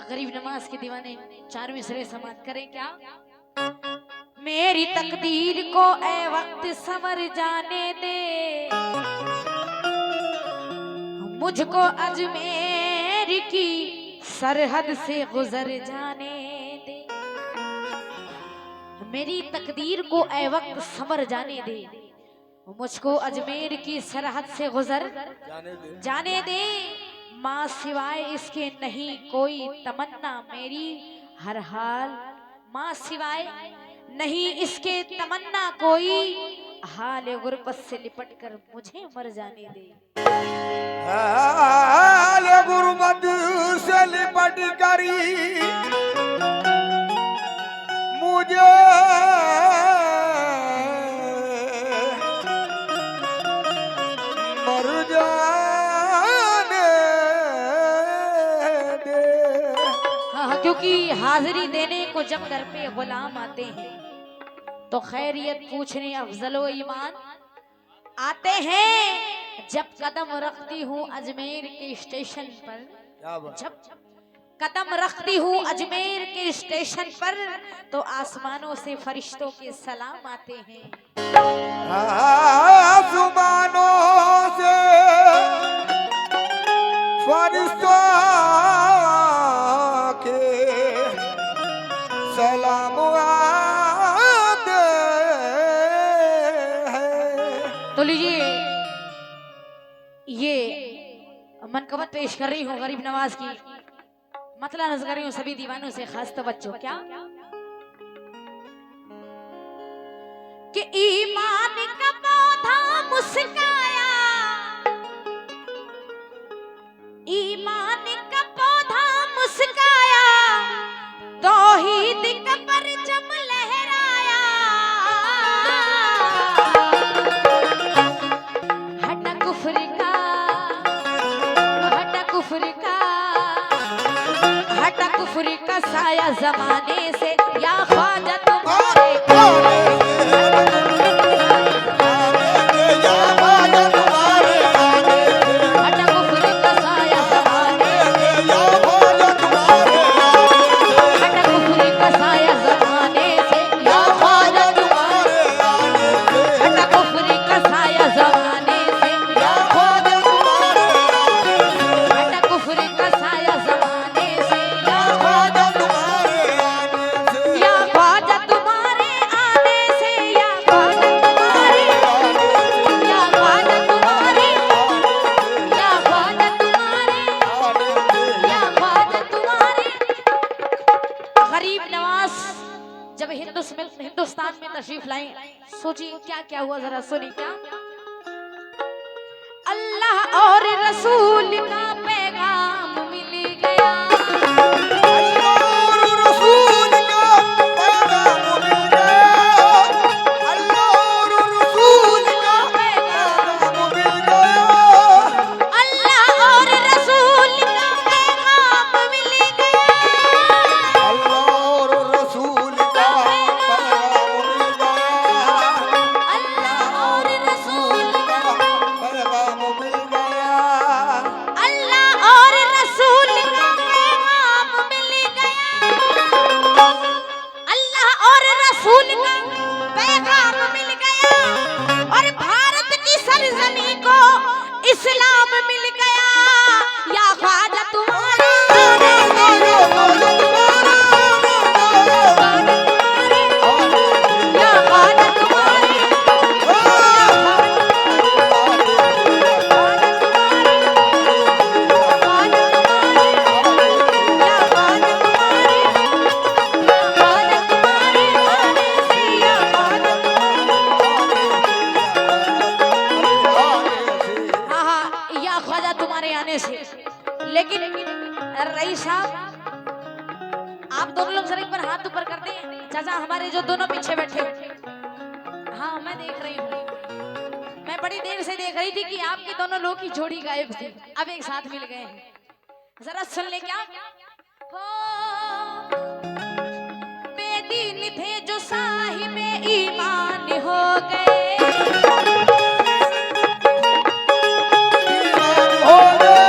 गरीब नवाज के दीवाने 4 मिसरे समाप्त करें क्या। मेरी तकदीर को ए वक्त संवर जाने दे, मुझको अजमेर की सरहद से गुजर जाने दे। मेरी तकदीर को ए वक्त संवर जाने दे, मुझको अजमेर की सरहद से गुजर जाने दे। माँ सिवाय इसके नहीं कोई तमन्ना मेरी हर हाल, माँ सिवाय नहीं इसके तमन्ना कोई, हाल गुर्बत से लिपट कर मुझे मर जाने दे। हाल गुर्बत से लिपट कर मुझे मर जाने दे। हाँ, क्योंकि हाजिरी देने को जब दर पे गुलाम आते हैं तो खैरियत पूछने अफजलो ईमान आते हैं। जब कदम रखती हूँ अजमेर के स्टेशन पर, जब कदम रखती हूँ अजमेर के स्टेशन पर, तो आसमानों से फरिश्तों के सलाम आते हैं। आसमानों से फरिश्तों के सलाम आते हैं। तो लीजिए ये मनकबत पेश कर रही हूँ गरीब नवाज की, मतलब नजर कर रही हूँ सभी दीवानों से खास तवज्जो। क्या कि ईमान का पौधा मुस्काया, ईमान का पौधा मुस्काया, तौहीद का परचम लहराया। हटा कुफ्र का, हटा कुफ्र का, हटा कुफ्र का साया जमाने से, या ख्वाजा तुम्हारे हिंदुस्तान में तशरीफ लाई, सोचिए क्या क्या हुआ, जरा सुनिए। क्या अल्लाह और रसूल का पैगाम मिल गया, इस्लाम मिल गया। या ख्वाजा तुम्हारे या ख्वाजा तुम्हारे आने से। लेकिन रईस साहब आप दोनों लोग जरा एक बार हाथ ऊपर कर दें। चाचा हमारे जो दोनों पीछे बैठे, हाँ मैं देख रही हूँ, मैं बड़ी देर से देख रही थी कि आपके दोनों लोग की जोड़ी गायब थी, अब एक साथ मिल गए हैं। जरा सुन ले। क्या बेदीन थे जो साहिबे ईमान हो गए, हो गए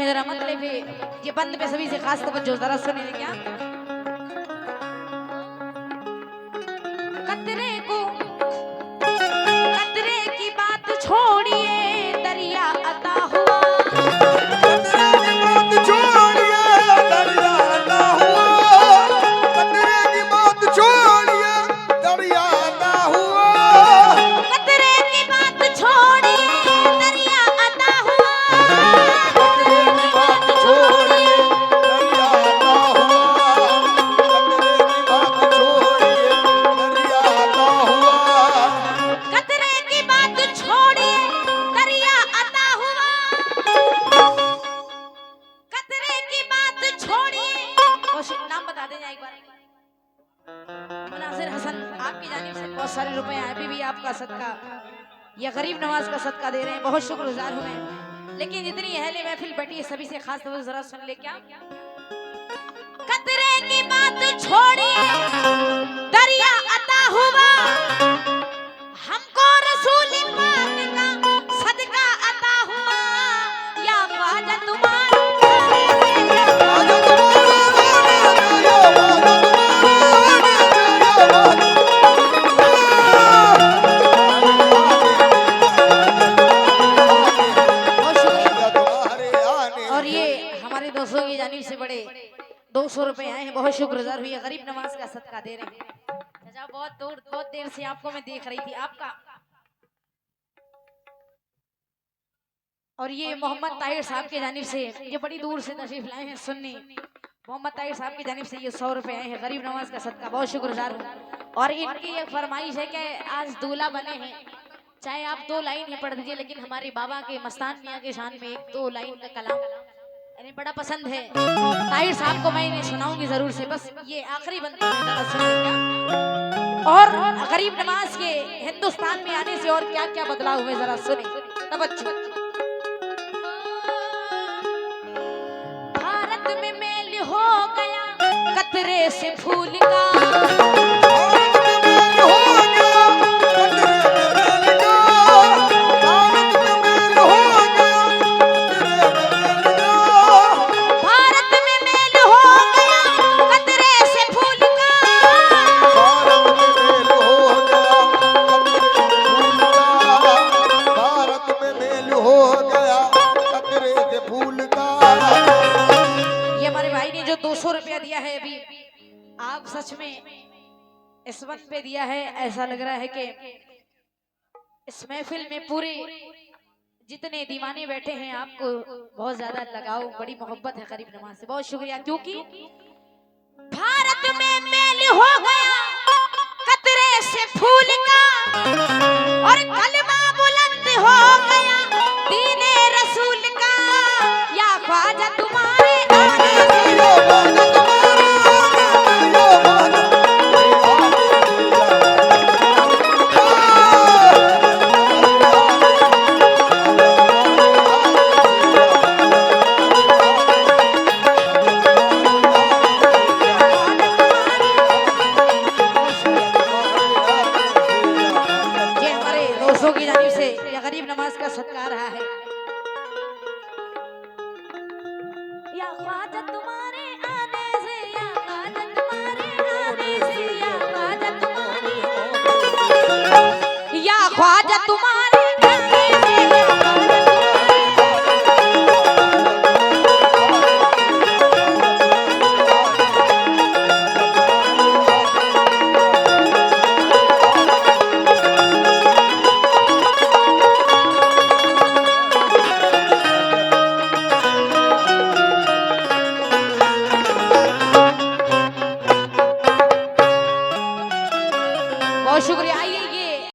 में जरा मतलब ये बंद पे सभी से खास तवज्जो जरा सुनिए क्या। कतरे की बात छोड़िए दरिया अता हुआ। कतरे की बात छोड़िए दरिया ना हुआ। कतरे की बात छोड़िए दरिया ना हुआ। कतरे की बात छोड़िए दरिया अता हुआ। कतरे की बात छोड़िए दरिया ना हुआ। कतरे की बात छोड़िए दरिया ना हुआ। कतरे की बात छोड़िए दरिया अता हुआ। कतरे की बात छोड़िए। नाम बता देना एक बार। मुनासिर हसन आपकी जानिब से बहुत सारे रुपए आए, अभी भी आपका सदका या गरीब नवाज का सदका दे रहे हैं, बहुत शुक्रगुजार हूं मैं। लेकिन जितनी अहले महफिल बैठी है सभी से खास तौर से जरा सुन ले क्या। कतरे की बात छोड़िए दरिया अता हुआ। हमको रसूल पाक का सदका अता हुआ। या ख्वाजा तुम्हारे आजा तुम्हारे आने दे या आजा तुम्हारे आने। और ये हमारे दोस्तों की जानिब से बड़े 200 रुपए आए हैं, बहुत शुक्रगुजार हुई है, गरीब नवाज का सदका दे रहे हैं। चाचा बहुत देर से आपको मैं देख रही थी आपका। और ये मोहम्मद ताहिर साहब की जानिब से ये बड़ी दूर से तशरीफ लाए हैं सुन्नी। मोहम्मद ताहिर साहब की जानिब से ये 100 रुपए आए हैं, गरीब नवाज का सदका, बहुत शुक्रगुजार हूँ। और इनकी एक फरमाइश है कि आज दूल्हा बने हैं, चाहे आप 2 लाइन ही पढ़ दीजिए, लेकिन हमारे बाबा के मस्तान मियाँ के शान में 1-2 लाइन का कलाम इन्हें बड़ा पसंद है। ताहिर साहब को मैं इन्हें सुनाऊंगी जरूर से, बस ये आखिरी बनती है जरा सुन लीजिए। और गरीब नवाज के हिंदुस्तान में आने से और क्या क्या बदलाव हुए जरा सुने तवज्जो। भारत में मेल हो गया कतरे से फूल का। दिया है अभी आप सच में इस वक्त पे दिया है, ऐसा लग रहा है कि इस महफिल में पूरे जितने दीवाने बैठे हैं आपको बहुत ज्यादा लगाव, बड़ी मोहब्बत है गरीब नवाज से, बहुत शुक्रिया। क्योंकि भारत में मेल हो गया कतरे से फूल का और कलमा बुलंद हो गया दीने रसूल का। या ख्वाजा तुम्हारे आने से गरीब नवाज का सत्कार रहा है। या ख्वाजा तुम्हारे